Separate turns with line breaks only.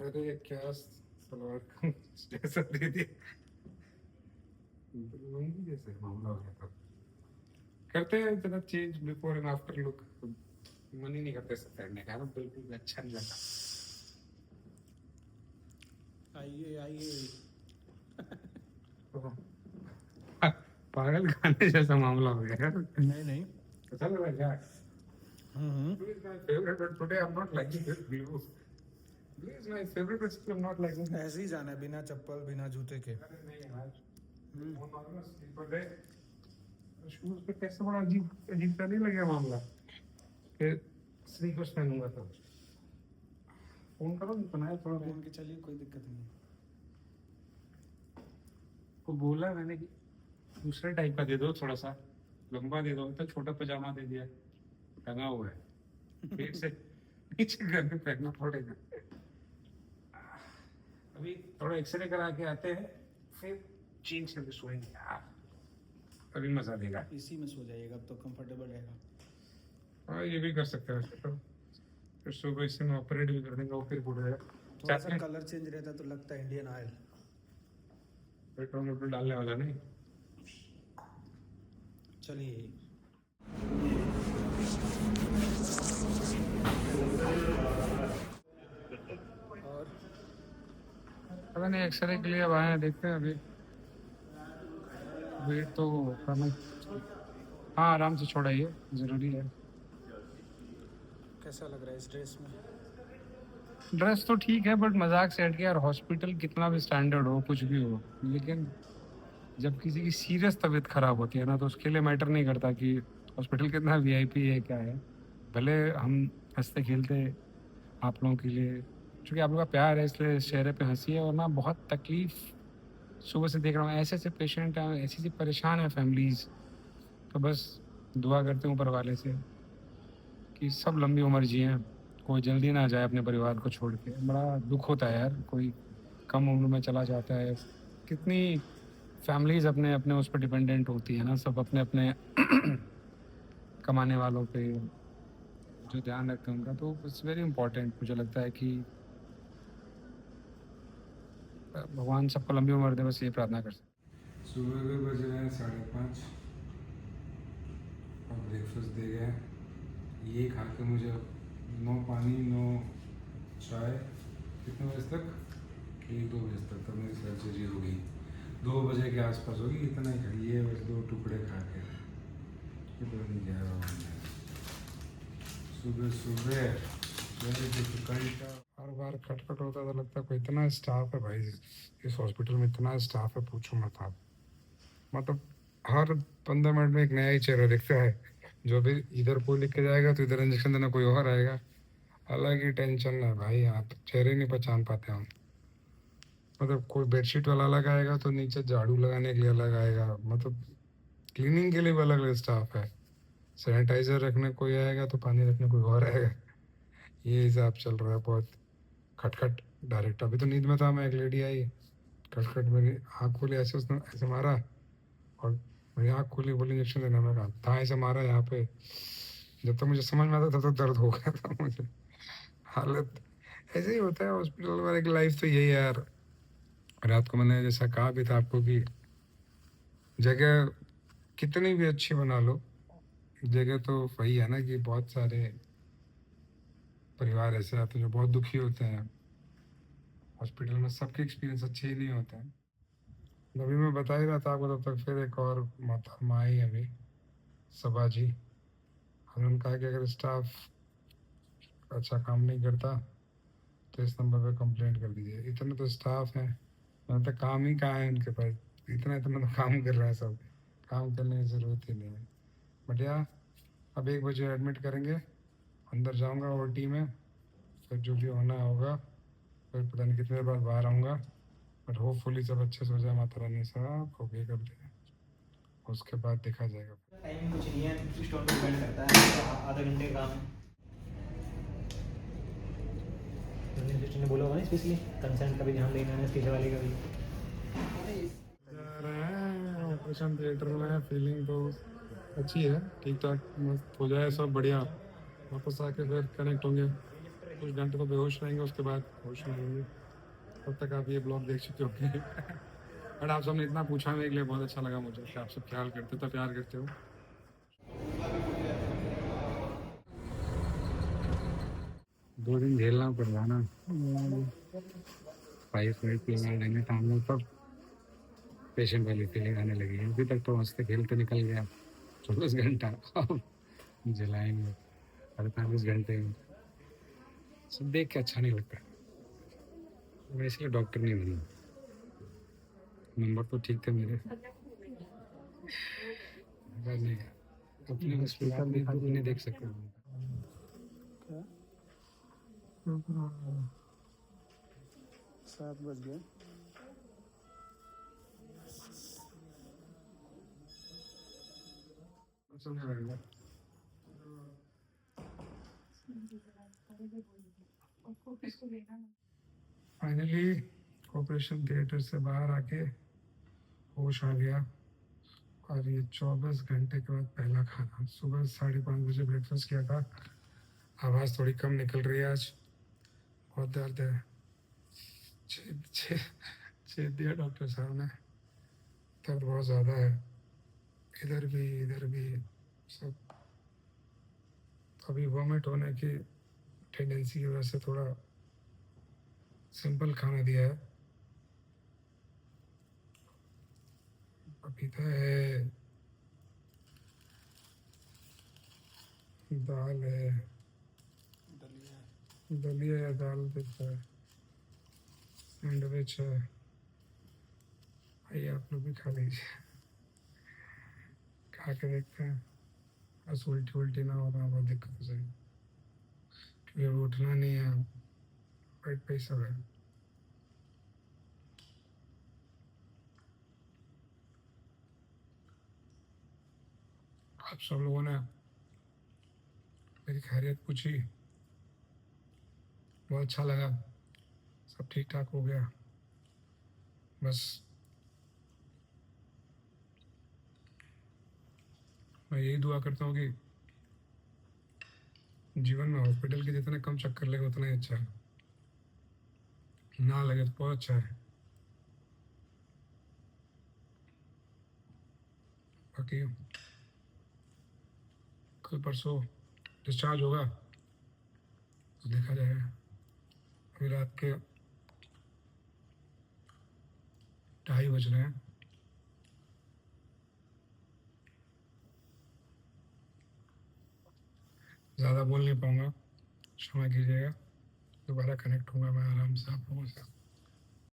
अरे क्या सलवार जैसा दे दिया, लुंगी जैसे मामला हो गया था। करते हैं इतना change before and after look, मन ही नहीं करता ऐसा पहनने का ना, बिल्कुल भी अच्छा नहीं लगता।
आइए आइए।
तो, पागल खाने जैसा मामला हो गया यार।
नहीं नहीं।
अच्छा लग रहा है क्या?
हम्म।
Blue is my favorite, but today I'm not liking this blue. Blue is my favorite, but still I'm not liking it.
ऐसे ही जाना है बिना चप्पल बिना जूते के।
अरे नहीं यार, वो नॉर्मल स्लीपर है। शूज पे कैसे बड़ा अजीब अजीब सा नहीं लगेगा मामला कि स्लीपर्स पहनूंगा तो। फोन करो नहीं बनाया थोड़ा
पहन
बहुत।
के चलिए, कोई दिक्कत नहीं।
को बोला मैंने कि दूसरे टाइप का दे दो, थोड़ा सा लंबा दे दो, तो छोटा पजामा दे दिया, टंगा हुआ है पेट से नीचे घर में पहनना पड़ेगा। अभी थोड़ा एक्सरे करा के आते हैं, फिर चेंज करके सोएंगे यार, अभी मजा देगा।
इसी में सो जाइएगा, अब तो कंफर्टेबल रहेगा।
हाँ ये भी कर सकते हैं वैसे तो, फिर सुबह इससे मैं ऑपरेट भी कर देंगे, वो फिर उड़ जाएगा।
थोड़ा सा कलर चेंज रहता तो लगता है इंडियन ऑयल।
पेट्रोल वेट्रोल डालने वाला नहीं।
चलिए। और
पता नहीं, एक्सरे के लिए अब आए हैं, देखते हैं अभी। वेट तो कम है। हाँ आराम से छोड़ाइए, जरूरी है।
कैसा लग रहा है इस ड्रेस में?
ड्रेस तो ठीक है, बट मजाक से हट के यार, हॉस्पिटल कितना भी स्टैंडर्ड हो कुछ भी हो, लेकिन जब किसी की सीरियस तबीयत खराब होती है ना, तो उसके लिए मैटर नहीं करता कि हॉस्पिटल कितना वीआईपी है क्या है। भले हम हंसते खेलते आप लोगों के लिए, क्योंकि आप लोगों का प्यार है इसलिए चेहरे पे हंसी है, और ना बहुत तकलीफ सुबह से देख रहा हूँ, ऐसे ऐसे पेशेंट हैं, ऐसी ऐसी परेशान है फैमिलीज। तो बस दुआ करते हैं ऊपर वाले से कि सब लंबी उम्र जिए, कोई जल्दी ना जाए अपने परिवार को छोड़ के। बड़ा दुख होता है यार, कोई कम उम्र में चला जाता है। कितनी फैमिलीज अपने अपने उस पर डिपेंडेंट होती है ना, सब अपने अपने कमाने वालों पे जो ध्यान रखते हैं उनका, तो इट्स वेरी इंपॉर्टेंट। मुझे लगता है कि भगवान सबको लंबी उम्र दे, बस ये प्रार्थना कर सकते। सुबह के बज रहे हैं 5:30 और ब्रेकफास्ट दे गए। ये खा के मुझे नो पानी नो चाय, कितने बजे तक? 1-2 बजे तक, तब मेरी सर्जरी होगी। 2 बजे के आसपास होगी, इतना ही खा लिए बस, 2 टुकड़े खा के। ये तो नहीं जा रहा हूँ सुबह सुबह। Very difficult. हर बार खटखट होता तो लगता है कोई, इतना स्टाफ है भाई इस हॉस्पिटल में, इतना स्टाफ है पूछो मत आप। मतलब हर 15 मिनट में एक नया ही चेहरा दिखता है। जो भी इधर कोई लिख के जाएगा तो इधर इंजेक्शन देना कोई और आएगा। अलग ही टेंशन है भाई, यहाँ पे चेहरे नहीं पहचान पाते हम। मतलब कोई बेडशीट वाला अलग आएगा तो नीचे झाड़ू लगाने के लिए अलग आएगा, मतलब क्लीनिंग के लिए भी अलग अलग स्टाफ है। सैनिटाइजर रखने कोई आएगा तो पानी रखने कोई और आएगा। ये हिसाब चल रहा है बहुत। खटखट डायरेक्ट अभी तो नींद में था मैं, एक लेडी आई, खटखट मेरी आँख खोली, ऐसे उसने ऐसे मारा, और मेरी आँख खोली, बोली इंजेक्शन देना। मैं कहा था, ऐसे मारा यहाँ पे। जब तक मुझे समझ में आता तब तक दर्द हो गया था मुझे। हालत ऐसे ही होता है हॉस्पिटल वाले की लाइफ तो, यही है यार। रात को मैंने जैसा कहा भी था आपको कि जगह कितनी भी अच्छी बना लो, जगह तो वही है ना कि बहुत सारे परिवार ऐसे आते हैं जो बहुत दुखी होते हैं। हॉस्पिटल में सबके एक्सपीरियंस अच्छे ही नहीं होते हैं। अभी मैं बता ही रहा था आपको, तब तक फिर एक और मोहतरमा आई अभी, सबा जी। उन्होंने कहा कि अगर स्टाफ अच्छा काम नहीं करता तो इस नंबर पे कंप्लेंट कर दीजिए। इतने तो स्टाफ हैं, मतलब तो काम ही कहाँ है उनके पास, इतना इतना तो काम कर रहे हैं सब, काम करने की ज़रूरत ही नहीं है। बट यार अब 1 बजे एडमिट करेंगे, अंदर जाऊंगा ओटी में, फिर जो भी होना होगा, फिर पता नहीं कितने देर बाद बाहर आऊँगा। बट होपफुली सब अच्छे से हो जाए, माता रानी साहब ओके कर दे, उसके बाद देखा जाएगा।
टाइम कुछ नहीं है, स्टोन पे डिपेंड करता है, तो आधा घंटे का काम है। सिस्टर ने बोला होगा ना, स्पेशली कंसर्न का भी ध्यान देना है, स्टेशन वाले का भी।
जा रहे हैं ऑपरेशन थिएटर में, फीलिंग तो अच्छी है, ठीक ठाक, मस्त हो जाए सब बढ़िया, वापस आके फिर कनेक्ट होंगे। कुछ घंटे तो बेहोश रहेंगे, उसके बाद होश में रहेंगे। तब तक आप ये ब्लॉग देख चुके होंगे। बट आप सबने इतना पूछा मेरे लिए, बहुत अच्छा लगा मुझे कि आप सब ख्याल करते हो, प्यार करते हो। 2 दिन झेलना पड़ रहा ना, 5 मिनट लगा लेंगे काम में, तब पेशेंट वाली फीलिंग आने लगी है। अभी तक तो हंसते खेलते निकल गया 24 घंटा, अब जलाएंगे 48 घंटे में। सब देख के अच्छा नहीं लगता, मैं इसलिए डॉक्टर नहीं बना। नंबर तो ठीक थे मेरे, मगर नहीं, अपने हॉस्पिटल में दुख नहीं देख सकते।
क्या 7 बज गए।
समझ फाइनली ऑपरेशन थिएटर से बाहर आके होश आ गया। और ये 24 घंटे के बाद पहला खाना, सुबह 5:30 बजे ब्रेकफास्ट किया था। आवाज़ थोड़ी कम निकल रही है आज, बहुत दर्द है। छेद छेद छेद दिया डॉक्टर साहब ने, दर्द बहुत ज़्यादा है, इधर भी सब। अभी वॉमिट होने की टेंडेंसी की वजह से थोड़ा सिंपल खाना दिया है। पपीता है, दाल है, दलिया या दाल देता है, सैंडविच है। आइए आप लोग भी खा लीजिए, खा के देखते हैं। बस उल्टी उल्टी ना होना, बहुत दिक्कत हो जाएगी, क्योंकि अब उठना नहीं है, पेट पे ही सब है। आप सब लोगों ने मेरी खैरियत पूछी, बहुत अच्छा लगा, सब ठीक ठाक हो गया। बस मैं यही दुआ करता हूँ कि जीवन में हॉस्पिटल के जितने कम चक्कर लगे उतना ही अच्छा है, ना लगे तो बहुत अच्छा है। बाकी कल परसों डिस्चार्ज होगा तो देखा जाएगा। अभी रात के 2:30 बज रहे हैं। ज़्यादा बोल नहीं पाऊँगा, क्षमा कीजिएगा। दोबारा कनेक्ट होगा मैं आराम से आप लोगों से।